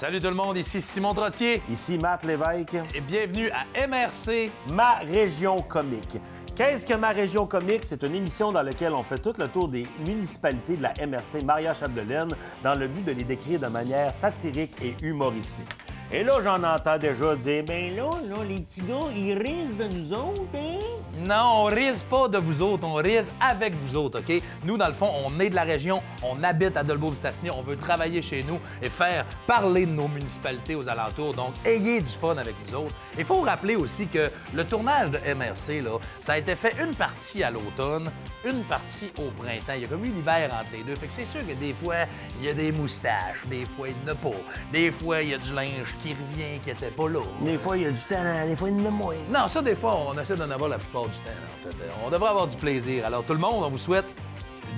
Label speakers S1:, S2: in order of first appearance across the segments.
S1: Salut tout le monde, ici Simon Trottier
S2: Ici Matt Lévesque.
S1: et bienvenue à MRC.
S2: Ma région comique. Qu'est-ce que Ma région comique? C'est une émission dans laquelle on fait tout le tour des municipalités de la MRC Maria-Chapdelaine dans le but de les décrire de manière satirique et humoristique. Et là, j'en entends déjà dire, ben là, les petits gars, ils risent de nous autres, hein?
S1: Non, on rise pas de vous autres, on rise avec vous autres, OK? Nous, dans le fond, on est de la région, on habite à Dolbeau-Mistassini, on veut travailler chez nous et faire parler de nos municipalités aux alentours. Donc, ayez du fun avec nous autres. Il faut rappeler aussi que le tournage de MRC, là, ça a été fait une partie à l'automne, une partie au printemps. Il y a comme eu l'hiver entre les deux. Fait que c'est sûr que des fois, il y a des moustaches, des fois, il n'y en a pas. Des fois, il y a du linge qui revient qui n'était pas là.
S2: Des fois, il y a du talent, des fois, il y en a moins.
S1: Non, ça, des fois, on essaie d'en avoir la plupart du temps, en fait. On devrait avoir du plaisir. Alors, tout le monde, on vous souhaite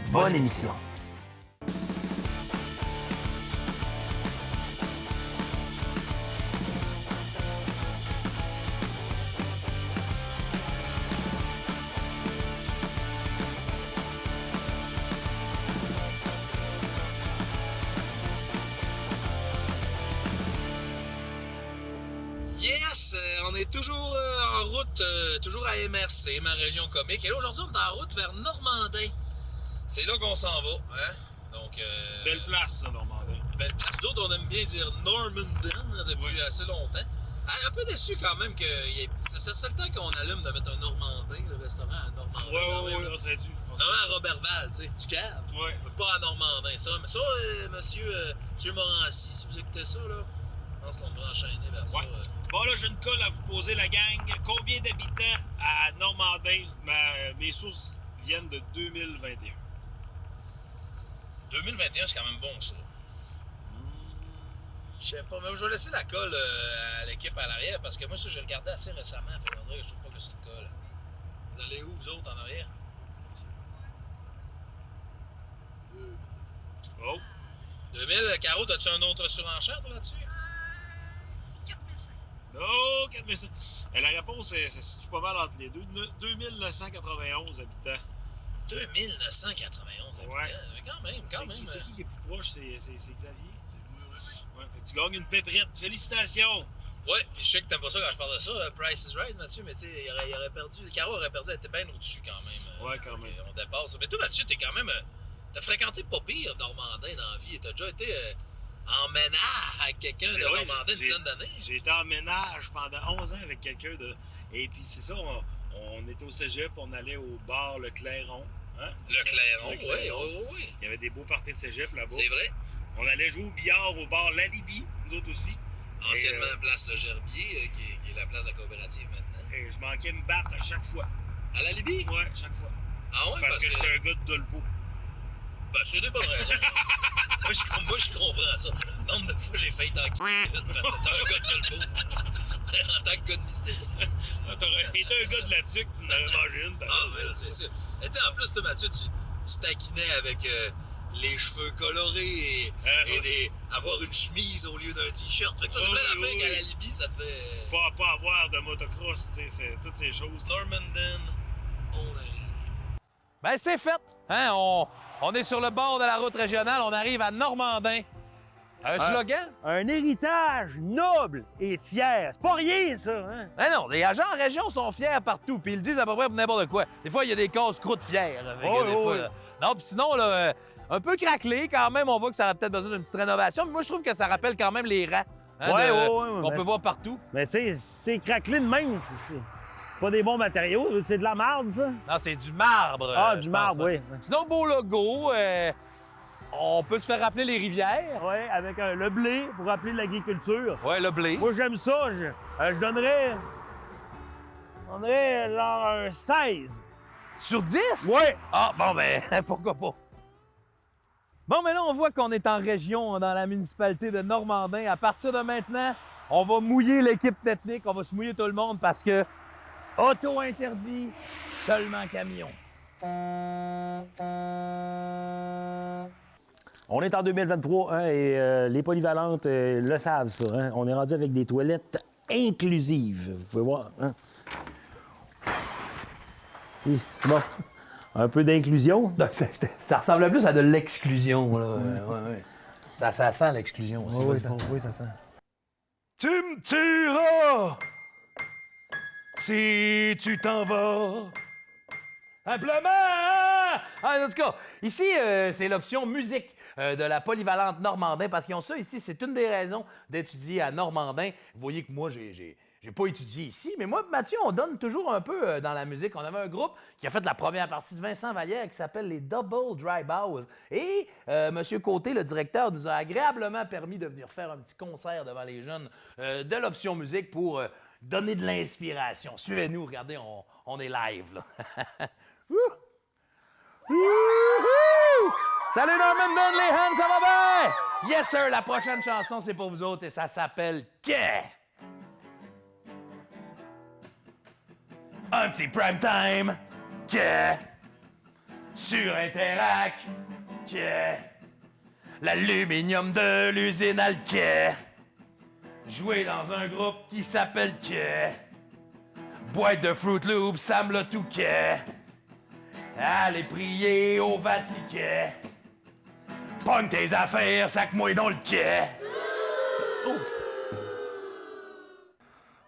S1: une
S2: Bonne émission.
S3: Yes, on est toujours en route, toujours à MRC, ma région comique. Et là, aujourd'hui, on est en route vers Normandin. C'est là qu'on s'en va, hein? Donc,
S4: Belle place, ça, Normandin.
S3: belle place. D'autres, on aime bien dire Normandin depuis assez longtemps. Ah, un peu déçu quand même que ça serait le temps qu'on allume de mettre un Normandin, le restaurant à Normandin.
S4: Ouais, ça serait dû.
S3: Non, à Robertval, tu sais, du Cap.
S4: Ouais.
S3: Mais pas à Normandin, ça. Mais ça, monsieur Morancy, si vous écoutez ça, là, je pense qu'on devrait enchaîner vers ça.
S4: Ouais. Bon, là, j'ai une colle à vous poser, la gang. Combien d'habitants à Normandin? Mes sources viennent de 2021.
S3: 2021, c'est quand même bon, ça. Je sais pas, mais je vais laisser la colle à l'équipe à l'arrière parce que moi, ça, j'ai regardé assez récemment. Fait que je trouve pas que c'est une colle. Vous allez où, vous autres, en arrière?
S4: Oh!
S3: 2000, Caro, t'as-tu un autre surenchère, toi, là-dessus?
S5: 4500.
S4: Oh, 4500. La réponse, se situe pas mal entre les deux. 2991 habitants.
S3: 2991 habitants.
S4: Ouais.
S3: Quand même.
S4: C'est qui est plus proche? C'est Xavier? Ouais, fait que tu gagnes une péprette. Félicitations!
S3: Ouais, puis je sais que t'aimes pas ça quand je parle de ça, là, Price is Right, Mathieu, mais tu sais, il aurait perdu. Caro aurait perdu, elle était bien au-dessus quand même.
S4: Ouais, quand même.
S3: On dépasse. Mais toi, Mathieu, t'es quand même. T'as fréquenté pas pire Normandin dans la vie. T'as déjà été en ménage avec quelqu'un de
S4: Ouais,
S3: Normandin une dizaine d'années.
S4: J'ai été en ménage pendant 11 ans avec quelqu'un de. Et puis c'est ça, on était au cégep, on allait au bar Le Clairon. Hein?
S3: Le Clairon,
S4: Le Clairon.
S3: oui.
S4: Il y avait des beaux parties de cégep là-bas.
S3: C'est vrai.
S4: On allait jouer au billard au bar La Libye, nous autres aussi.
S3: Anciennement, place Le Gerbier, qui est la place de la coopérative maintenant.
S4: Et je manquais me battre à chaque fois.
S3: À la Libye?
S4: Ouais, chaque fois.
S3: Ah ouais,
S4: Parce que j'étais un gars de Dolbeau.
S3: Ben, c'est des bonnes raisons. moi, je comprends ça. Le nombre de fois j'ai failli t'en une parce que t'es un gars de Dolbeau. En tant que gars de Mistassini.
S4: T'aurais été un gars de la tuque, tu n'avais mangé une.
S3: Ah, ben là, c'est ça. Et tu sais, en plus, toi, Mathieu, tu taquinais avec les cheveux colorés et avoir une chemise au lieu d'un t-shirt. Fait que ça, c'est plein d'affaires qu'à la Libye, ça devait...
S4: Pas avoir de motocross, tu sais, toutes ces choses.
S3: Normandin, on arrive.
S1: Ben, c'est fait. Hein? On est sur le bord de la route régionale, on arrive à Normandin. Un slogan?
S2: Un héritage noble et fier. C'est pas rien, ça, hein?
S1: Ben non, les agents en région sont fiers partout, puis ils le disent à peu près pour n'importe quoi. Des fois, il y a des casse-croûtes fiers. Fait que des fois, là. Non, puis sinon, là, un peu craquelé quand même, on voit que ça a peut-être besoin d'une petite rénovation, mais moi, je trouve que ça rappelle quand même les rangs. Hein, qu'on peut voir partout.
S2: Mais tu sais, c'est craquelé de même. C'est pas des bons matériaux, c'est de la marde, ça.
S1: Non, c'est du marbre.
S2: Ah, du
S1: je
S2: marbre,
S1: pense,
S2: oui.
S1: hein. Sinon, beau logo, on peut se faire rappeler les rivières.
S2: Oui, avec le blé pour rappeler l'agriculture.
S1: Ouais, le blé.
S2: Moi, j'aime ça. Je donnerais genre un 16.
S1: Sur 10?
S2: Ouais.
S1: Ah, bon, ben, pourquoi pas? Bon, mais là, on voit qu'on est en région, dans la municipalité de Normandin. À partir de maintenant, on va mouiller l'équipe technique, on va se mouiller tout le monde parce que auto interdit, seulement camion.
S2: On est en 2023 hein, et les polyvalentes le savent, ça. Hein. On est rendu avec des toilettes inclusives. Vous pouvez voir. Hein. Oui, c'est bon. Un peu d'inclusion.
S6: Ça ressemblait plus à de l'exclusion, là. Ouais.
S1: Ça sent l'exclusion aussi.
S2: Oui,
S1: vas-y.
S2: oui, ça sent.
S1: Tu me tueras si tu t'en vas. Simplement! En tout cas, ici, c'est l'option musique de la polyvalente Normandin, parce qu'ils ont ça ici. C'est une des raisons d'étudier à Normandin. Vous voyez que moi, j'ai pas étudié ici, mais moi et Mathieu, on donne toujours un peu dans la musique. On avait un groupe qui a fait la première partie de Vincent Vallière qui s'appelle les Double Dry Bows. Et M. Côté, le directeur, nous a agréablement permis de venir faire un petit concert devant les jeunes de l'option musique pour donner de l'inspiration. Suivez-nous, regardez, on est live, là. Wouh! Wouhou! Salut Norman Dunley, ça va bien? Yes sir, la prochaine chanson c'est pour vous autres et ça s'appelle Qu'est? Un petit prime time, Qu'est? Sur Interac, Qu'est? L'aluminium de l'usine Alquet. Jouer dans un groupe qui s'appelle Qu'est? Boîte de Fruit Loops, Sam le Touquet. Allez prier au Vatican. Pogne tes affaires, sac-moi dans le quai. Oh.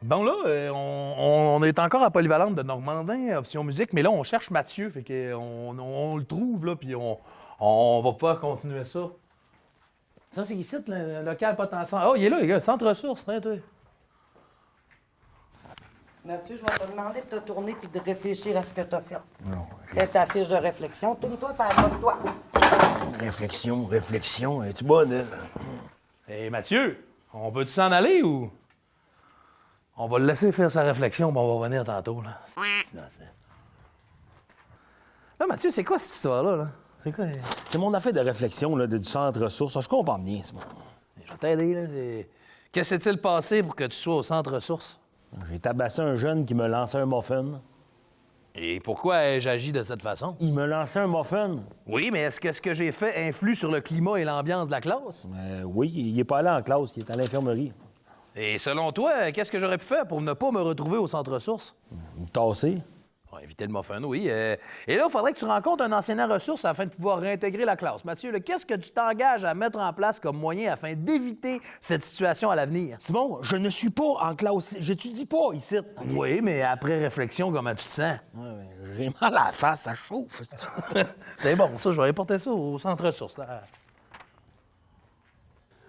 S1: Bon là, on est encore à Polyvalente de Normandin, option musique, mais là on cherche Mathieu, fait qu'on le trouve là, puis on va pas continuer ça. Ça c'est ici, le local potentiel. Oh, il est là, les gars, centre ressources, hein, toi.
S6: Mathieu, je vais te demander de te tourner puis de réfléchir à ce que tu as fait. C'est ta fiche de réflexion. Tourne-toi, parle-toi.
S2: Réflexion, es-tu bonne, elle?
S1: Hé, Mathieu, on peut-tu s'en aller ou... On va le laisser faire sa réflexion, puis on va revenir tantôt, là. Là, Mathieu, c'est quoi cette histoire-là, là? C'est quoi?
S2: C'est mon affaire de réflexion là, du centre ressources. Je comprends bien, c'est bon.
S1: Je vais t'aider, là. Qu'est-ce qui s'est-il passé pour que tu sois au centre ressources?
S2: J'ai tabassé un jeune qui me lançait un muffin.
S1: Et pourquoi ai-je agi de cette façon?
S2: Il me lançait un muffin.
S1: Oui, mais est-ce que ce que j'ai fait influe sur le climat et l'ambiance de la classe?
S2: Oui, il est pas allé en classe, il est à l'infirmerie.
S1: Et selon toi, qu'est-ce que j'aurais pu faire pour ne pas me retrouver au centre ressources?
S2: Me tasser.
S1: Bon, éviter le muffin, oui. Et là, il faudrait que tu rencontres un enseignant ressources afin de pouvoir réintégrer la classe. Mathieu, là, qu'est-ce que tu t'engages à mettre en place comme moyen afin d'éviter cette situation à l'avenir?
S2: Simon, je ne suis pas en classe. J'étudie pas ici.
S1: Oui, mais après réflexion, comment tu te sens?
S2: J'ai mal à la face, ça chauffe.
S1: C'est bon, ça, je vais reporter ça au centre ressources. Là.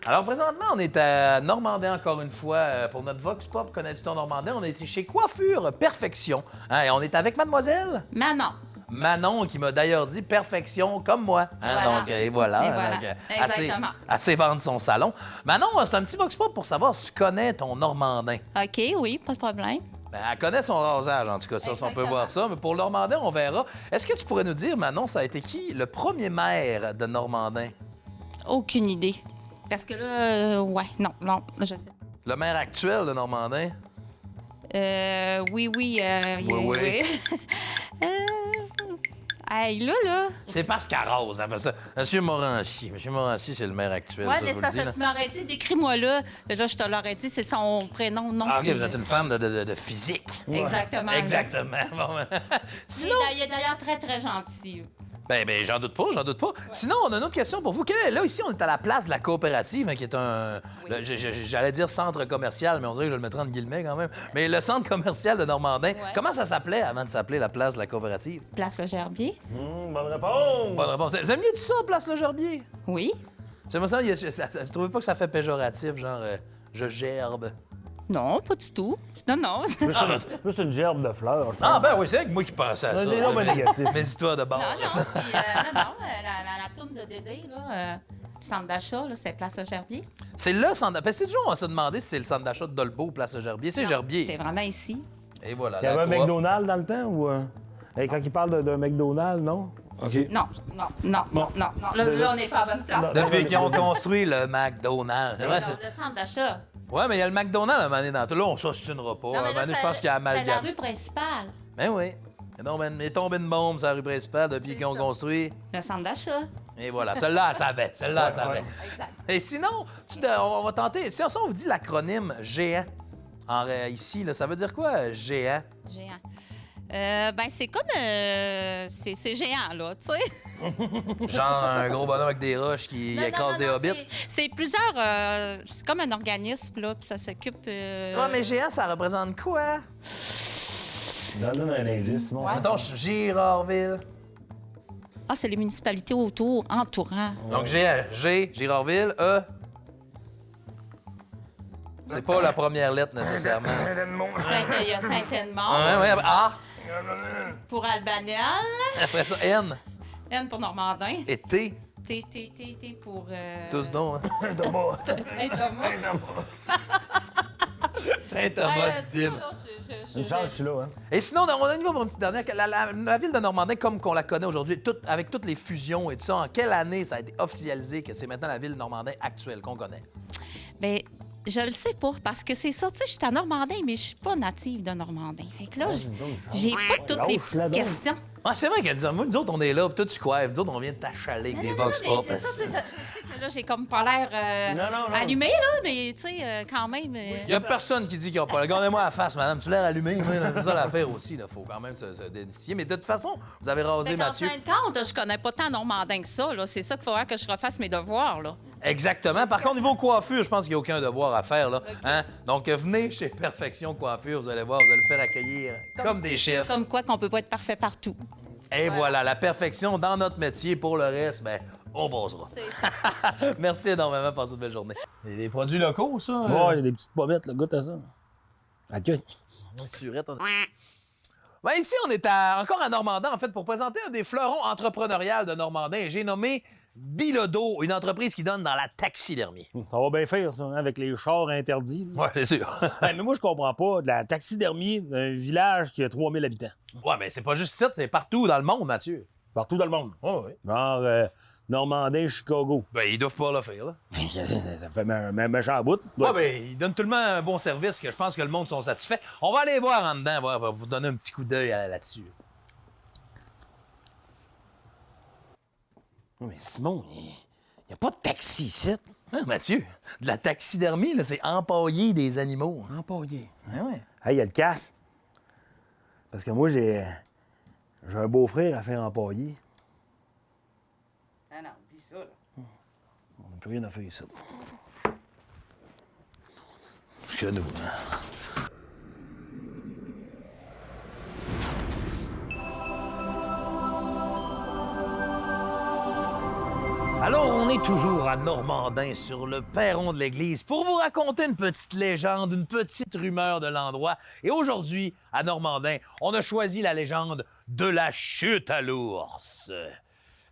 S1: Alors, présentement, on est à Normandin encore une fois pour notre Vox Pop. Connais-tu ton Normandin? On a été chez Coiffure Perfection. Hein, et on est avec mademoiselle?
S7: Manon.
S1: Manon, qui m'a d'ailleurs dit perfection comme moi. Hein,
S7: Voilà.
S1: Donc, et voilà.
S7: Et voilà.
S1: Donc,
S7: Exactement.
S1: assez vendre son salon. Manon, c'est un petit Vox Pop pour savoir si tu connais ton Normandin.
S7: OK, oui, pas de problème.
S1: Ben, elle connaît son rasage, en tout cas, ça, on peut voir ça. Mais pour le Normandin, on verra. Est-ce que tu pourrais nous dire, Manon, ça a été qui le premier maire de Normandin?
S7: Aucune idée. Parce que là, ouais, non, je sais.
S1: Le maire actuel de Normandin?
S7: Oui.
S1: Oui.
S7: Hey, là.
S1: C'est parce qu'elle rose, elle fait ça. Monsieur Morancy, c'est le maire actuel,
S7: Ouais,
S1: ça,
S7: mais
S1: je vous
S7: c'est
S1: le
S7: parce
S1: dis.
S7: que tu m'aurais dit, décris-moi là. Déjà, je te l'aurais dit, c'est son prénom, non?
S1: Ah, OK, vous êtes une femme de physique.
S7: Exactement.
S1: Exactement. Bon, ben, Sinon,
S7: Il est d'ailleurs très, très gentil.
S1: ben, j'en doute pas. Sinon, on a une autre question pour vous. Là, ici, on est à la place de la coopérative, hein, qui est un... là, j'allais dire centre commercial, mais on dirait que je le mettrais entre guillemets quand même. Mais le centre commercial de Normandin, comment ça s'appelait avant de s'appeler la place de la coopérative?
S7: Place Gerbier?
S2: Bonne réponse.
S1: Bonne réponse. Vous aimez mieux dire ça, place Le Gerbier?
S7: Oui.
S1: C'est moi ça, vous trouvez pas que ça fait péjoratif, genre je gerbe?
S7: Non, pas du tout. Non.
S2: Juste une gerbe de fleurs. je pense.
S1: Ah, ben oui, c'est avec moi qui pensais à ça.
S2: Des noms bien négatifs.
S1: Mes histoires de base.
S7: Non. Puis, la tourne de Dédé, là, le centre d'achat, là, c'est Place Gerbier.
S1: C'est le centre d'achat. C'est toujours, on s'est demandé si c'est le centre d'achat de Dolbeau ou Place Gerbier. C'est
S7: Non,
S1: Gerbier.
S7: C'était vraiment ici.
S1: Et voilà.
S2: Il y avait
S1: la
S2: un
S1: coop.
S2: McDonald's dans le temps ou... Quand il parle d'un McDonald's, non? OK.
S7: Non. Là, on n'est pas à bonne place.
S1: Depuis qu'ils ont construit le McDonald's. C'est vrai, c'est...
S7: Le centre d'achat.
S1: Ouais, mais il y a le McDonald's à un moment donné dans tout. Là, on s'ostinera pas.
S7: Non,
S1: À un
S7: mais
S1: moment
S7: là,
S1: donné, je pense qu'il y a
S7: c'est la
S1: amalgame.
S7: rue principale.
S1: Ben oui. Il est tombé une bombe sur la rue principale depuis
S7: C'est
S1: qu'ils ont
S7: ça.
S1: construit.
S7: Le centre d'achat.
S1: Et voilà. Celle-là, elle savait.
S7: Exact.
S1: Et sinon, on va tenter. Si on vous dit l'acronyme géant, ici, là, ça veut dire quoi, géant?
S7: Géant. C'est comme... c'est géant, là, tu sais.
S1: Genre un gros bonhomme avec des roches qui écrase des hobbits.
S7: C'est plusieurs... c'est comme un organisme, là, puis ça s'occupe...
S1: Ouais, mais géant, ça représente quoi?
S2: Donne-nous un indice, mon.
S1: Mettons, Girardville.
S7: Ah, c'est les municipalités autour, entourant.
S1: Donc, G, Girardville, E. C'est pas la première lettre, nécessairement.
S7: Il y a Saint-Edmond.
S1: Ouais, A.
S7: Pour Albanel.
S1: Après ça, N.
S7: N pour Normandin.
S1: Et T.
S7: T pour...
S1: Tous non, hein?
S7: Saint-Thomas.
S1: Saint-Thomas, dit-il.
S2: Une chance, je suis là, hein?
S1: Et sinon, on a une pour une petite dernière. La ville de Normandin, comme qu'on la connaît aujourd'hui, avec toutes les fusions et tout ça, en quelle année ça a été officialisé que c'est maintenant la ville de Normandin actuelle qu'on connaît?
S7: Bien, je le sais pas, parce que c'est ça, tu sais, je suis à Normandin, mais je suis pas native de Normandin. Fait que là, j'ai pas toutes les petites questions.
S1: Ah, c'est vrai qu'elle dit, moi, nous autres, on est là, puis toi, tu coiffes. Nous autres, on vient de t'achaler avec des vox pop.
S7: C'est ça, je sais que là, j'ai comme pas l'air
S2: Non.
S7: allumée, là, mais tu sais, quand même...
S1: Il y a personne qui dit qu'il n'y a pas. Regardez-moi la face, madame. Tu l'air allumé. C'est ça l'affaire aussi. Il faut quand même se démystifier. Mais de toute façon, vous avez rasé
S7: Fait qu'en
S1: Mathieu.
S7: fin de compte, je connais pas tant Normandin que ça, là. C'est ça qu'il faudra que je refasse mes devoirs, là.
S1: Exactement. Par contre, niveau coiffure, je pense qu'il n'y a aucun devoir à faire. Là. Hein? Donc, venez chez Perfection Coiffure. Vous allez voir, vous allez le faire accueillir comme des chefs.
S7: Comme quoi qu'on peut pas être parfait partout.
S1: Et voilà, la perfection dans notre métier. Pour le reste, ben, on bossera.
S7: C'est ça.
S1: Merci énormément. Passez une belle journée. Il y a des produits locaux, ça?
S2: Ouais, il y a des petites pommettes, là. Goûte à ça. Accueille.
S1: Surette, Ben, ici, on est encore à Normandin, en fait, pour présenter un des fleurons entrepreneuriales de Normandin. Et j'ai nommé Bilodeau, une entreprise qui donne dans la taxidermie.
S2: Ça va bien faire, ça, hein, avec les chars interdits.
S1: Ouais, c'est sûr.
S2: Mais moi, je comprends pas de la taxidermie d'un village qui a 3000 habitants.
S1: Ouais, mais c'est pas juste ça, c'est partout dans le monde, Mathieu.
S2: Partout dans le monde.
S1: Ouais, ouais.
S2: Genre Normandin, Chicago.
S1: Ben, ils doivent pas le faire, là.
S2: Ça fait un méchant bout.
S1: Ouais, ben, ils donnent tellement un bon service que je pense que le monde sont satisfaits. On va aller voir en dedans, voir, pour vous donner un petit coup d'œil là-dessus.
S2: Mais Simon, il n'y a pas de taxi ici.
S1: Hein, Mathieu, de la taxidermie, là, c'est empailler des animaux.
S2: Empaillé.
S1: Ah ouais.
S2: Hey, il y a le casse. Parce que moi, j'ai un beau-frère à faire empailler.
S6: Ah non, oublie ça, là.
S2: On n'a plus rien à faire ici.
S1: Jusque nous, hein. Alors, on est toujours à Normandin, sur le perron de l'église, pour vous raconter une petite légende, une petite rumeur de l'endroit. Et aujourd'hui, à Normandin, on a choisi la légende de la chute à l'ours.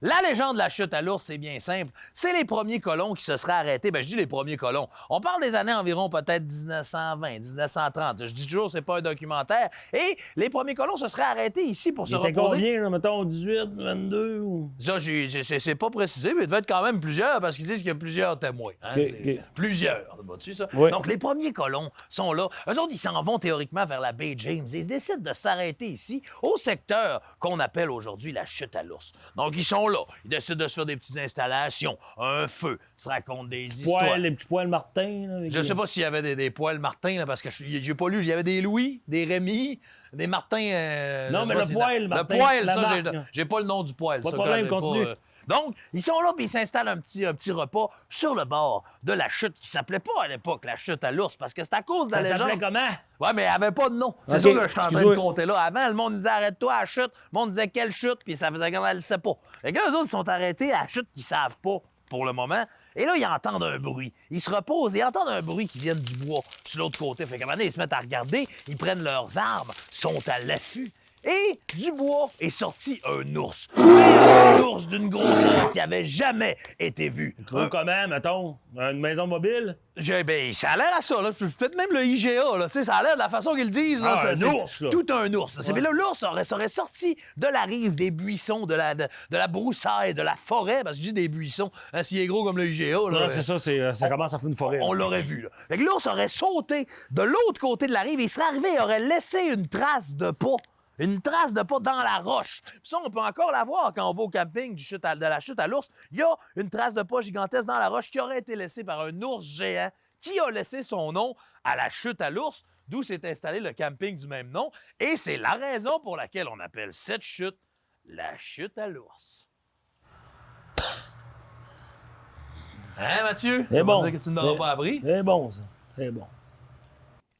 S1: La légende de la chute à l'ours, c'est bien simple. C'est les premiers colons qui se seraient arrêtés. Ben, je dis les premiers colons. On parle des années environ peut-être 1920, 1930. Je dis toujours, c'est pas un documentaire. Et les premiers colons se seraient arrêtés ici pour se
S2: Il était
S1: reposer.
S2: combien, là, mettons, 18, 22 ou...
S1: Ça, c'est pas précisé, mais il devait être quand même plusieurs parce qu'ils disent qu'il y a plusieurs témoins. Hein?
S2: OK,
S1: C'est
S2: OK.
S1: Plusieurs, vois-tu ça?
S2: Oui.
S1: Donc, les premiers colons sont là. Eux autres, ils s'en vont théoriquement vers la baie James et ils décident de s'arrêter ici, au secteur qu'on appelle aujourd'hui la chute à l'ours. Donc, ils sont là. Ils décident de se faire des petites installations, un feu, se racontent des histoires.
S2: Les petits poils Martin. Là, avec
S1: Je sais pas s'il y avait des poils Martin, là, parce que j'ai pas lu. Il y avait des Louis, des Rémi, des Martin.
S2: Non,
S1: je sais
S2: mais
S1: pas
S2: le
S1: si-
S2: poil, Martin,
S1: Le poil,
S2: la
S1: ça,
S2: marque.
S1: j'ai pas le nom du poil.
S2: Pas de
S1: ça,
S2: problème,
S1: quand j'ai
S2: continue.
S1: Donc, ils sont là, puis ils s'installent un petit repas sur le bord de la chute qui s'appelait pas à l'époque la chute à l'ours, parce que c'est à cause de la
S2: Ça s'appelait
S1: légende.
S2: comment?
S1: Ouais, mais elle avait pas de nom. C'est
S2: OK,
S1: ça que je suis en train de
S2: excuse-moi.
S1: compter là. Avant, le monde disait arrête-toi à la chute. Le monde disait quelle chute, puis ça faisait comme elle le sait pas. Fait que là, eux autres, ils sont arrêtés à la chute qu'ils savent pas pour le moment. Et là, ils entendent un bruit. Ils se reposent et ils entendent un bruit qui vient du bois sur l'autre côté. Fait qu'à un moment donné, ils se mettent à regarder, ils prennent leurs armes, sont à l'affût. Et du bois est sorti un ours. Un ours d'une grosseur qui avait jamais été vue.
S2: Gros comment, mettons? Une maison mobile?
S1: Ben, ça a l'air à ça, là. Peut-être même le IGA, là. Tu sais, ça a l'air de la façon qu'ils le disent, là.
S2: Ah, un
S1: C'est
S2: ours, là.
S1: Tout un ours. Mais là, l'ours serait sorti de la rive, des buissons, de la broussaille, de la forêt. Parce que je dis des buissons. Hein, s'il est gros comme le IGA, là.
S2: Non, c'est ça, ça commence à faire une forêt.
S1: On
S2: là.
S1: l'aurait vu, là. Fait que l'ours aurait sauté de l'autre côté de la rive. Il serait arrivé et aurait laissé une trace de pas. Une trace de pas dans la roche. Puis ça, on peut encore la voir quand on va au camping de la chute à l'ours. Il y a une trace de pas gigantesque dans la roche qui aurait été laissée par un ours géant qui a laissé son nom à la chute à l'ours d'où s'est installé le camping du même nom. Et c'est la raison pour laquelle on appelle cette chute la chute à l'ours. Hein, Mathieu?
S2: C'est
S1: Ça veut
S2: bon.
S1: dire que tu n'auras pas appris?
S2: C'est bon, ça. C'est bon.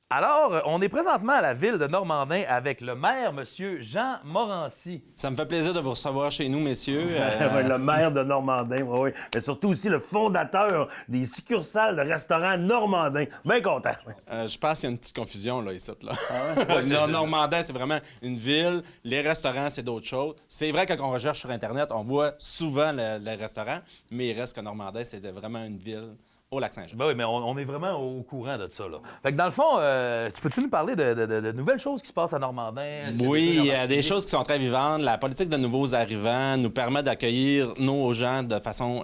S1: Alors, on est présentement à la ville de Normandin avec le maire, M. Jean Morancy.
S8: Ça me fait plaisir de vous recevoir chez nous, messieurs.
S2: Le maire de Normandin, oui. Mais surtout aussi le fondateur des succursales de restaurant Normandin. Bien content.
S8: Je pense qu'il y a une petite confusion, là, ici. Là. Normandin, c'est vraiment une ville. Les restaurants, c'est d'autres choses. C'est vrai que quand on recherche sur Internet, on voit souvent les restaurants, mais il reste que Normandin, c'était vraiment une ville au Lac-Saint-Jean.
S1: Ben oui, mais on est vraiment au courant de ça, là. Fait que dans le fond, peux-tu nous parler de nouvelles choses qui se passent à Normandin?
S8: Oui, il y a des choses qui sont très vivantes. La politique de nouveaux arrivants nous permet d'accueillir nos gens de façon,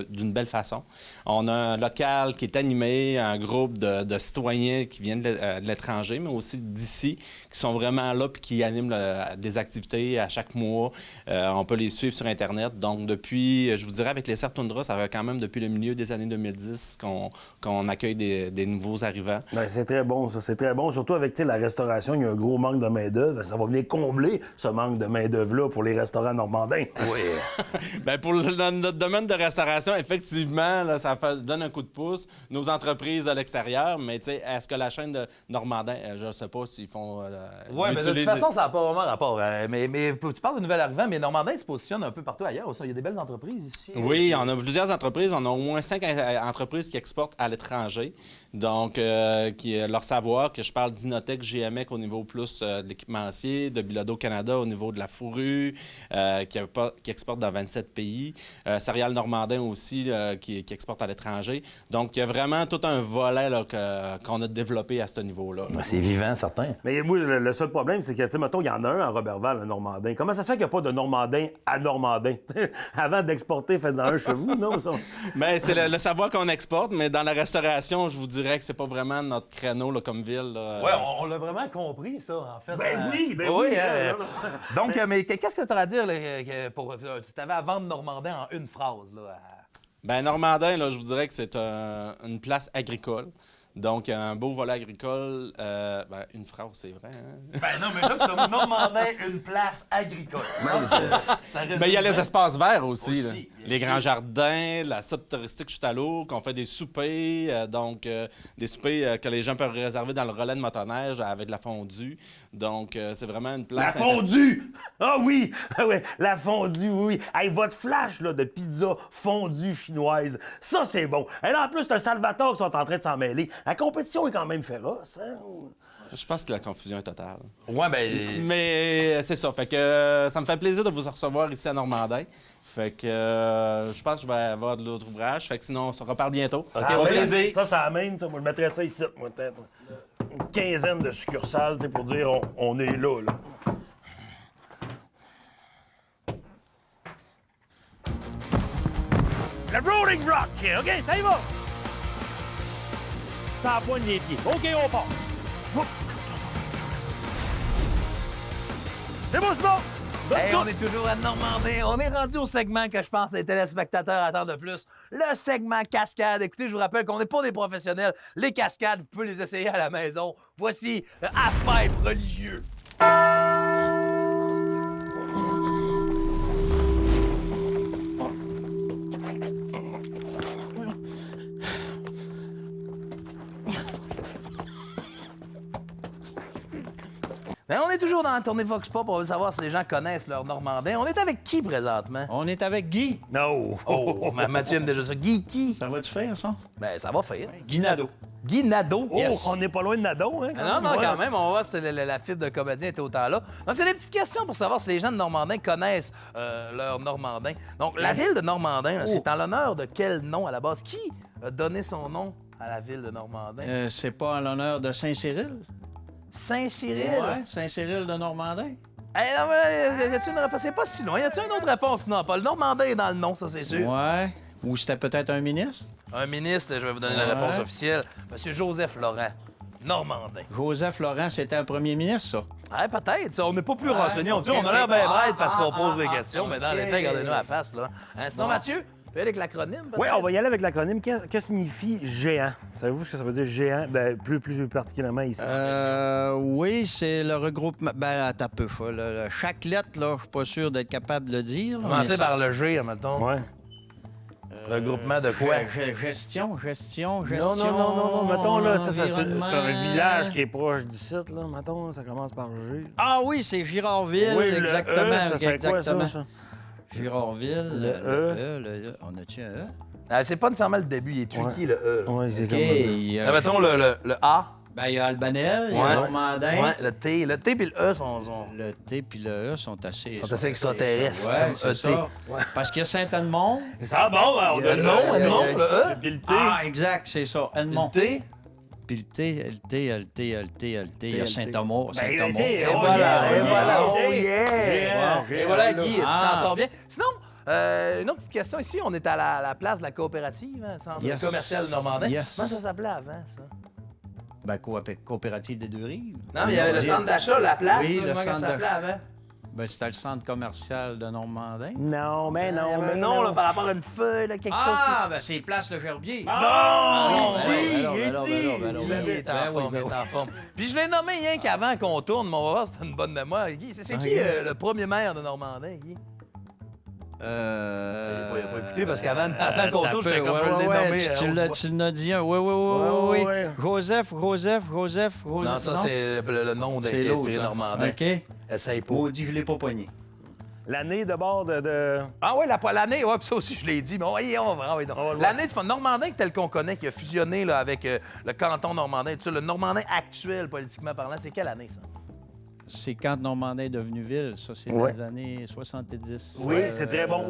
S8: d'une belle façon. On a un local qui est animé, un groupe de citoyens qui viennent de l'étranger, mais aussi d'ici, qui sont vraiment là puis qui animent des activités à chaque mois. On peut les suivre sur Internet. Donc, depuis, je vous dirais, avec les Serres Toundra, ça va quand même depuis le milieu des années 2010 qu'on accueille des nouveaux arrivants.
S2: Bien, c'est très bon, ça. C'est très bon. Surtout avec la restauration, il y a un gros manque de main-d'œuvre. Ça va venir combler ce manque de main-d'œuvre-là pour les restaurants normandins.
S1: Oui.
S8: Bien, pour notre domaine de restauration, effectivement, là, ça donne un coup de pouce. Nos entreprises de l'extérieur, mais tu sais, est-ce que la chaîne de Normandin, je ne sais pas s'ils font.
S1: Oui, mais de toute façon, ça n'a pas vraiment rapport. Mais tu parles de nouvel arrivant, mais Normandin se positionne un peu partout ailleurs aussi. Il y a des belles entreprises ici.
S8: Oui, on a plusieurs entreprises. On a au moins 5 entreprises qui exportent à l'étranger. Donc, leur savoir, que je parle d'Inotech, GMEC au niveau plus de l'équipementier, de Bilodeau Canada au niveau de la fourrure, qui exporte dans 27 pays. Céréales Normandin aussi, qui exporte à l'étranger. Donc, il y a vraiment tout un volet là, qu'on a développé à ce niveau-là.
S1: C'est vivant, certain.
S2: Mais moi, le seul problème, c'est que, tu sais, mettons, il y en a un à Roberval, à Normandin. Comment ça se fait qu'il n'y a pas de Normandin à Normandin? Avant d'exporter, faites-en un chez vous, non?
S8: Bien, c'est le savoir qu'on exporte, mais dans la restauration, je vous dirais que c'est pas vraiment notre créneau là, comme ville.
S1: Oui, on l'a vraiment compris, ça, en fait.
S2: Ben oui.
S1: Donc, mais qu'est-ce que tu as à dire là, pour si tu avais à vendre Normandin en une phrase? Là,
S8: Bien, Normandin, là, je vous dirais que c'est une place agricole. Donc, un beau volet agricole. Une phrase, c'est vrai. Hein?
S1: Ben non, mais j'aime ça. Normandin, une place agricole.
S8: Mais il y a les espaces verts aussi.
S1: Aussi,
S8: les grands jardins, la site touristique Chute à l'eau, qu'on fait des soupers. Des soupers que les gens peuvent réserver dans le relais de motoneige avec de la fondue. Donc, c'est vraiment une place...
S2: La fondue! Ah oui! La fondue, oui. Hey, votre flash là, de pizza fondue chinoise, ça, c'est bon. Et là, en plus, t'as Salvatore qui sont en train de s'en mêler. La compétition est quand même féroce, hein?
S8: Je pense que la confusion est totale.
S1: Ouais, ben...
S8: Mais c'est ça. Fait que ça me fait plaisir de vous recevoir ici à Normandin. Fait que je pense que je vais avoir de l'autre ouvrage. Fait que sinon, on se reparle bientôt.
S2: Okay,
S8: Au plaisir.
S2: Ça amène. Moi, je mettrais ça ici, moi, peut-être. Une quinzaine de succursales, pour dire on est là. Le Rolling Rock, OK, ça y va! Ça poigne les pieds. OK, on part. Hop. C'est bon, c'est bon!
S1: Hey, on est toujours à Normandin. On est rendu au segment que je pense que les téléspectateurs attendent le plus. Le segment cascade. Écoutez, je vous rappelle qu'on n'est pas des professionnels. Les cascades, vous pouvez les essayer à la maison. Voici le half-pipe religieux. Ben, on est toujours dans la tournée Vox Pop. On veut savoir si les gens connaissent leur Normandin. On est avec qui présentement?
S9: On est avec Guy.
S2: No!
S1: Oh, Mathieu aime déjà ça. Guy qui?
S9: Ça va-tu faire, ça?
S1: Ben, ça va faire.
S9: Guy Nadeau.
S1: Guy Nadeau.
S2: Oh, on n'est pas loin de Nadeau, hein?
S1: Non, quand même, on va voir si la fibre de comédien était autant là. Donc, c'est des petites questions pour savoir si les gens de Normandin connaissent leur Normandin. Donc, la ville de Normandin, c'est en l'honneur de quel nom à la base? Qui a donné son nom à la ville de Normandin?
S9: C'est pas en l'honneur de Saint-Cyril?
S1: Saint-Cyril?
S9: Ouais, Saint-Cyril de Normandin.
S1: Hey, non, mais, y a-tu une réponse? C'est pas si loin. Y a-tu une autre réponse? Non, pas. Le Normandin est dans le nom, ça, c'est sûr.
S9: Ouais. Ou c'était peut-être un ministre?
S1: Un ministre, je vais vous donner la réponse officielle. Monsieur Joseph Laurent, Normandin.
S9: Joseph Laurent, c'était un premier ministre, ça?
S1: Ouais, peut-être. Ça, on n'est pas plus renseigné. On a l'air bien bête parce qu'on pose des questions, mais dans les faits, regardez-nous la face, là. Hein, sinon, Mathieu, Puis avec l'acronyme, peut-être?
S2: Oui, on va y aller avec l'acronyme. Que signifie géant? Savez-vous ce que ça veut dire géant? Ben, plus particulièrement ici.
S9: Oui, c'est le regroupement. Ben, attends un peu. Chaque lettre, là, je suis pas sûr d'être capable de le dire. là,
S1: Commencez
S9: mais
S1: par le G, mettons.
S2: Ouais.
S1: Regroupement de quoi?
S9: Gestion.
S2: Non. Mettons, là, ça c'est
S9: environnement.
S2: un village qui est proche du site, là. Mettons, ça commence par G.
S9: Ah oui, c'est Girardville,
S2: Oui, le
S9: exactement.
S2: E, ça serait quoi, ça?
S9: Girardville,
S2: Le E.
S9: le E. On a-tu un E?
S1: Ah, c'est pas nécessairement le début, il est tricky, le E. là.
S2: Oui, c'est
S9: OK.
S2: comme...
S9: il y a-
S1: Mettons le A.
S9: Ben, il y a Albanel, il y
S1: Ouais.
S9: a Normandin.
S1: Ouais, le T. Le T puis le E sont
S9: Le T puis le E sont assez...
S1: extraterrestres.
S9: Ouais,
S1: comme
S9: c'est
S1: ET.
S9: ça. Parce qu'il y a Saint-Edmond.
S2: Ah bon, on a
S1: Edmond, le E.
S2: Puis le T.
S9: Ah, exact, c'est ça. Edmond.
S1: Le T.
S9: Puis le T. Il y a Saint-Thomas. Saint-Thomas.
S2: Et
S1: Et voilà, et voilà. Oh
S2: yeah.
S1: yeah! Et voilà, Guy, tu t'en
S9: Ah.
S1: sors bien. Sinon, une autre petite question. Ici, on est à la place de la coopérative, hein, centre
S9: Yes.
S1: commercial Normandin.
S9: Yes.
S1: Comment ça s'appelait avant, ça?
S9: Ben, coopérative des Deux-Rives.
S1: Non, mais il y avait le centre d'achat, la place.
S9: Oui,
S1: là,
S9: le
S1: comment ça
S9: centre
S1: s'appelait avant?
S9: Ben, c'était le centre commercial de Normandin.
S2: Non, mais
S1: Il y
S2: non,
S1: avait
S2: mais
S1: un nom là, par rapport à une feuille, là, quelque chose.
S9: Ah, ben, c'est Place Le Gerbier.
S2: Non!
S1: Il est en forme, il est en forme. Puis je l'ai nommé rien qu'avant qu'on tourne, mais on va voir si t'as une bonne mémoire, Guy. C'est qui le premier maire de Normandin, Guy? Il a pas écouté parce qu'avant qu'on tourne, j'étais comme je l'ai nommé.
S9: Tu l'as dit un. Oui.
S2: ouais.
S9: Joseph.
S1: Non, ça, c'est le nom
S9: C'est
S1: d'Inspiré
S9: l'autre.
S1: Normandin.
S9: OK.
S1: Essaye pas.
S9: Maudit, je l'ai pas pogné.
S2: L'année de bord de...
S1: Ah oui, l'année, ouais, puis ça aussi, je l'ai dit. Mais on va voir. L'année de Normandin, tel qu'on connaît, qui a fusionné là, avec le canton Normandin, tout ça, le Normandin actuel, politiquement parlant, c'est quelle année, ça?
S9: C'est quand Normandin est devenu ville. Ça, c'est dans
S2: Ouais.
S9: les années 70.
S2: Oui, c'est très bon.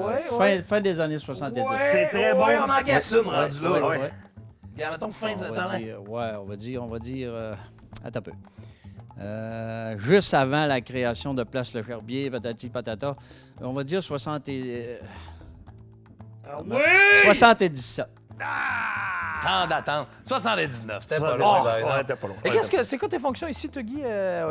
S9: Fin des années 70.
S2: C'est très bon.
S1: Ouais, on en gasse une rendu là.
S2: Ouais.
S1: Ouais. Regarde, mettons fin de
S9: On va dire... attends un peu. Juste avant la création de Place Le Gerbier, patati patata, on va dire 77.
S1: Temps d'attente. 79, c'était pas
S2: Oh,
S1: long.
S2: ouais, t'es pas long.
S1: Et c'est quoi tes fonctions ici, toi, Guy,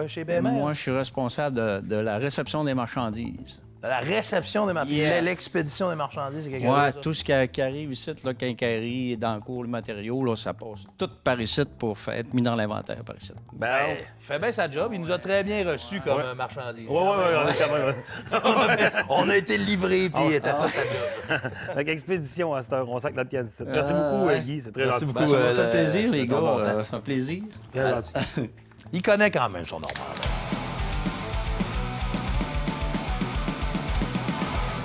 S1: chez BMR?
S9: Moi, je suis responsable de la réception des marchandises.
S1: De la réception des marchandises.
S9: Yes.
S1: L'expédition des marchandises, c'est quelque
S9: Ouais,
S1: chose.
S9: tout ce qui arrive ici, là, quincaillerie, dans le cours, le matériau, là, ça passe tout par ici pour être mis dans l'inventaire par ici.
S1: Ben, il fait bien sa job. Il nous a très bien reçus comme marchandises.
S2: Oui, on est quand même...
S1: On a été livrés, puis t'as fait ta job.
S2: Avec expédition à cette heure, on sac notre canne ici. Merci beaucoup, Guy, c'est très
S1: Merci
S2: gentil.
S1: beaucoup.
S9: Ça m'a fait
S1: le-
S9: plaisir, les
S1: de ton bon
S9: gars.
S1: temps.
S9: Ça fait plaisir.
S2: Très gentil.
S1: Il connaît quand même son Normandin.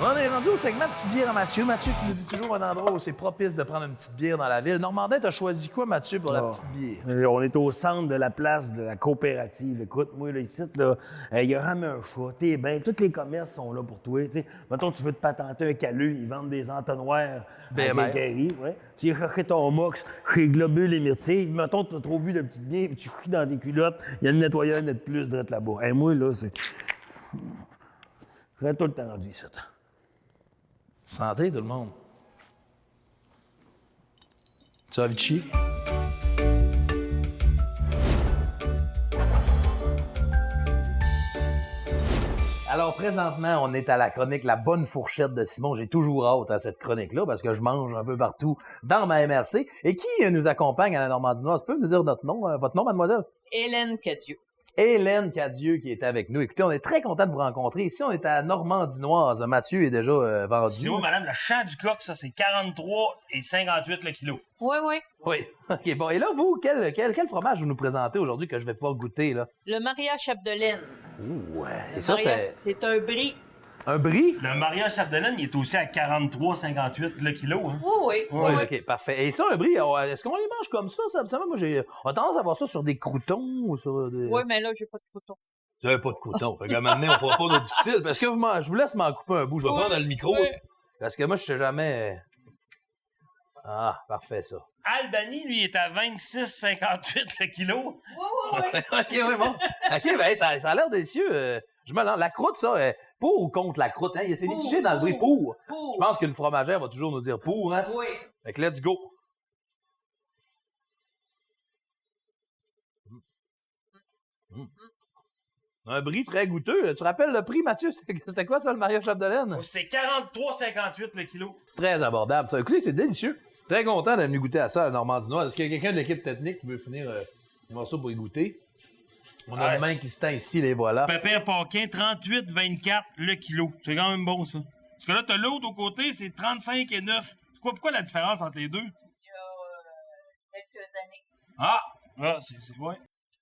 S1: On est rendu au segment Petite bière à Mathieu. Mathieu qui nous dit toujours un endroit où c'est propice de prendre une petite bière dans la ville. Normandin, t'as choisi quoi, Mathieu, pour la petite bière?
S2: On est au centre de la place de la coopérative. Écoute, moi, là, ici, il y a vraiment un choix. T'es bien, tous les commerces sont là pour toi. T'sais. Mettons, tu veux te patenter un calus, ils vendent des entonnoirs à
S1: BMR.
S2: quincaillerie. Ouais. Tu iras chercher ton mox chez Globule et Myrtille. Mettons, tu as trop bu de petite bière, puis tu chies dans des culottes. Il y a le nettoyeur net plus direct là-bas. Et moi, là, c'est... Je serais tout le temps rendu ici.
S1: Santé, tout le monde. Tu as envie de chier? Alors, présentement, on est à la chronique La Bonne Fourchette de Simon. J'ai toujours hâte à cette chronique-là parce que je mange un peu partout dans ma MRC. Et qui nous accompagne à la Normandinoise? Peut nous dire notre nom, votre nom, mademoiselle?
S10: Hélène Cadieux.
S1: Hélène Cadieux qui est avec nous. Écoutez, on est très content de vous rencontrer. Ici, on est à Normandinoise. Mathieu est déjà vendu.
S2: Excusez-moi, madame, le champ du coq, ça, c'est 43,58 le kilo.
S10: Oui, oui.
S1: Oui. OK, bon. Et là, vous, quel fromage vous nous présentez aujourd'hui que je vais pouvoir goûter, là?
S10: Le Maria Chapdelaine.
S1: Ouais.
S10: Le
S1: Et ça,
S10: Maria,
S1: c'est
S10: c'est un brie.
S1: un brie?
S2: Le Maria Chapdelaine, il est aussi à 43,58 le kilo. Hein?
S10: Oui, oui.
S1: Oui, OK, parfait. Et ça, un brie, est-ce qu'on les mange comme ça? Moi, on a tendance à voir ça sur des croutons ou sur des...
S10: Oui, mais là, j'ai pas de coton.
S1: Vous avez pas de croutons. Fait que maintenant, on fera pas nos difficiles. Parce que je vous laisse m'en couper un bout. Je vais prendre le micro.
S10: oui.
S1: Parce que moi, je sais jamais... Ah, parfait, ça.
S2: Albany, lui, est à 26,58 le kilo.
S10: Oui, oui, oui.
S1: OK, oui, bon. OK, ben, ça a l'air délicieux. Je me lance. La croûte, ça, pour ou contre la croûte? Hein? C'est mitigé dans le bruit pour.
S10: Pour.
S1: Je pense qu'une fromagère va toujours nous dire pour. Hein?
S10: Oui.
S1: Fait que let's go. Un brie très goûteux. Tu te rappelles le prix, Mathieu? C'était quoi ça, le mariage Chapdelaine?
S2: C'est 43,58 le kilo.
S1: Très abordable. Ça, écoutez, c'est délicieux. Très content d'être venu goûter à ça à Normandinoise. Est-ce qu'il y a quelqu'un de l'équipe technique qui veut finir un morceau pour y goûter? On a une main qui se tend ici, les voilà.
S4: Pépère Paquin, 38,24 le kilo. C'est quand même bon, ça. Parce que là, t'as l'autre au côté, c'est 35,9. Pourquoi la différence entre les deux?
S10: Il y a quelques années.
S4: Ah, c'est ouais.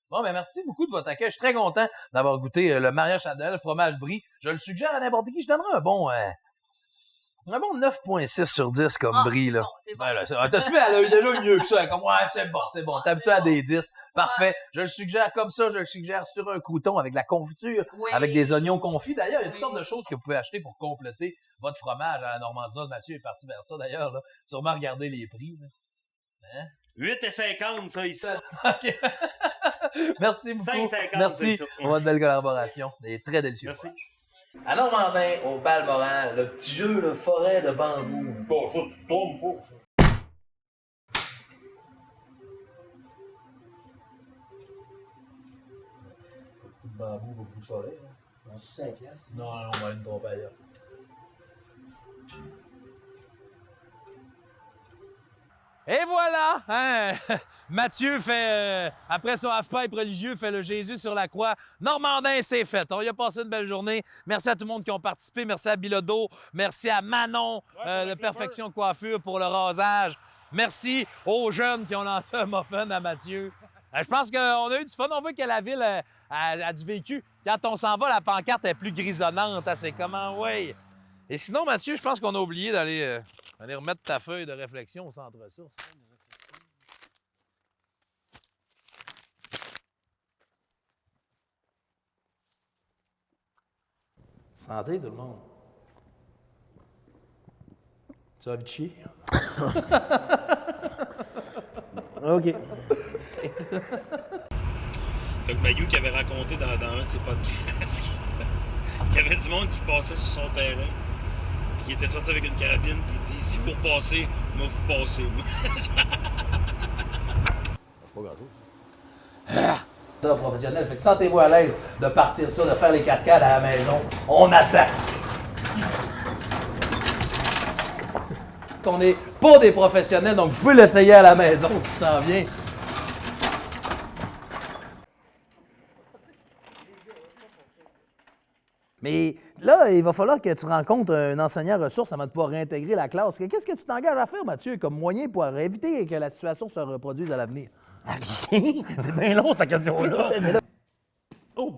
S1: Bon, ben merci beaucoup de votre accueil. Je suis très content d'avoir goûté le mariage Chapdelaine, fromage brie. Je le suggère à n'importe qui. Je donnerais un bon 9,6 sur 10 comme brie, là.
S10: Bon, c'est bon.
S1: Ouais, là, t'as-tu vu, elle a eu déjà mieux que ça. Comme, ouais, c'est bon. T'es habitué à des 10. Parfait. Je le suggère comme ça. Je le suggère sur un crouton avec de la confiture,
S10: Oui.
S1: avec des oignons confits. D'ailleurs, il y a toutes sortes de choses que vous pouvez acheter pour compléter votre fromage à la Normandinoise. Mathieu est parti vers ça, d'ailleurs, là. Sûrement regarder les prix, là. Hein?
S2: 8,50 ça, ici.
S1: OK. Merci beaucoup.
S2: 5,50,
S1: Merci
S2: c'est ça.
S1: pour votre belle collaboration. C'est très délicieux.
S2: Merci.
S1: À Normandin, au Balmoral, le petit jeu, le forêt de bambou.
S2: Bon, ça, tu tombes pas.
S1: Beaucoup de bambou, beaucoup de forêt. On se 5 piastres. Non, on va une trompe ailleurs. Et voilà! Hein? Mathieu fait, après son half-pipe religieux, fait le Jésus sur la croix. Normandin, c'est fait. On y a passé une belle journée. Merci à tout le monde qui ont participé. Merci à Bilodeau. Merci à Manon de Perfection Coiffure pour le rasage. Merci aux jeunes qui ont lancé un muffin à Mathieu. Je pense qu'on a eu du fun. On veut que la ville a du vécu. Quand on s'en va, la pancarte est plus grisonnante. Hein, c'est comment? Oui. Et sinon, Mathieu, je pense qu'on a oublié d'aller remettre ta feuille de réflexion au centre ressources. Santé, tout le monde. Tu as envie de chier? OK.
S4: Doc Mayou qui avait raconté dans un de ses podcasts qu'il y avait du monde qui passait sur son terrain, puis qui était sorti avec une carabine, puis il dit « Si vous repassez, moi vous passez. »
S1: Pas grand-chose. Professionnel, fait que sentez-vous à l'aise de partir ça, de faire les cascades à la maison. On attend. On n'est pas des professionnels, donc vous pouvez l'essayer à la maison, ce qui s'en vient. Mais là, il va falloir que tu rencontres un enseignant ressource avant de pouvoir réintégrer la classe. Qu'est-ce que tu t'engages à faire, Mathieu, comme moyen pour éviter que la situation se reproduise à l'avenir? C'est bien long, cette question-là. Oh!